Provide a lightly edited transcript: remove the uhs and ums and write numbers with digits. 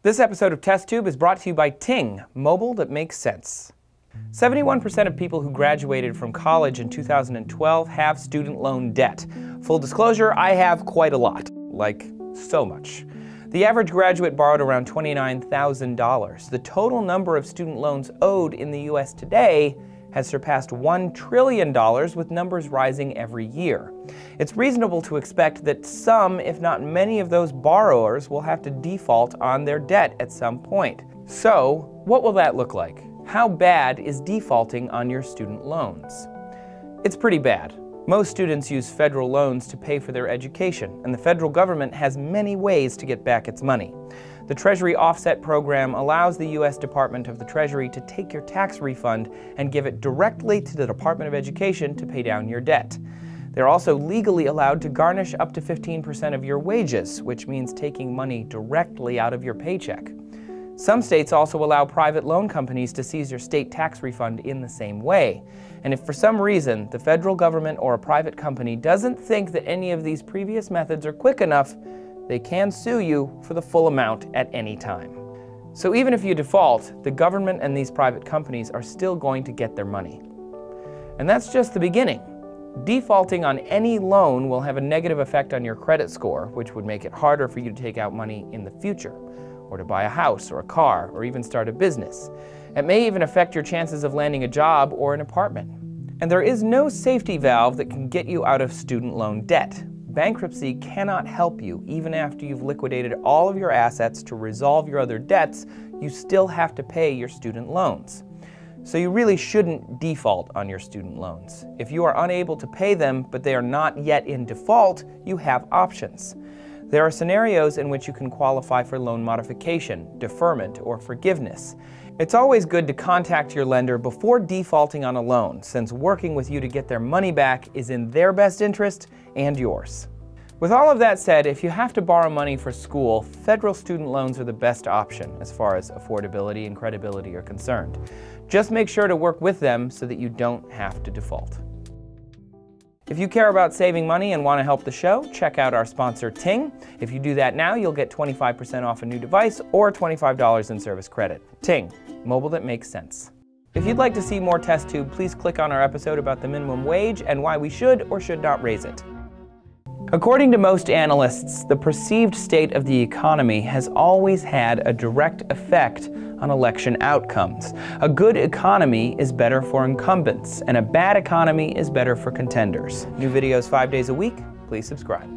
This episode of Test Tube is brought to you by Ting, mobile that makes sense. 71% of people who graduated from college in 2012 have student loan debt. Full disclosure, I have quite a lot, like so much. The average graduate borrowed around $29,000. The total number of student loans owed in the US today has surpassed $1 trillion, with numbers rising every year. It's reasonable to expect that some, if not many, of those borrowers will have to default on their debt at some point. So, what will that look like? How bad is defaulting on your student loans? It's pretty bad. Most students use federal loans to pay for their education, and the federal government has many ways to get back its money. The Treasury Offset Program allows the U.S. Department of the Treasury to take your tax refund and give it directly to the Department of Education to pay down your debt. They're also legally allowed to garnish up to 15% of your wages, which means taking money directly out of your paycheck. Some states also allow private loan companies to seize your state tax refund in the same way. And if for some reason the federal government or a private company doesn't think that any of these previous methods are quick enough, they can sue you for the full amount at any time. So even if you default, the government and these private companies are still going to get their money. And that's just the beginning. Defaulting on any loan will have a negative effect on your credit score, which would make it harder for you to take out money in the future, or to buy a house or a car, or even start a business. It may even affect your chances of landing a job or an apartment. And there is no safety valve that can get you out of student loan debt. Bankruptcy cannot help you. Even after you've liquidated all of your assets to resolve your other debts, you still have to pay your student loans. So you really shouldn't default on your student loans. If you are unable to pay them, but they are not yet in default, you have options. There are scenarios in which you can qualify for loan modification, deferment, or forgiveness. It's always good to contact your lender before defaulting on a loan, since working with you to get their money back is in their best interest and yours. With all of that said, if you have to borrow money for school, federal student loans are the best option as far as affordability and credibility are concerned. Just make sure to work with them so that you don't have to default. If you care about saving money and want to help the show, check out our sponsor Ting. If you do that now, you'll get 25% off a new device or $25 in service credit. Ting, mobile that makes sense. If you'd like to see more Test Tube, please click on our episode about the minimum wage and why we should or should not raise it. According to most analysts, the perceived state of the economy has always had a direct effect on election outcomes. A good economy is better for incumbents, and a bad economy is better for contenders. New videos 5 days a week. Please subscribe.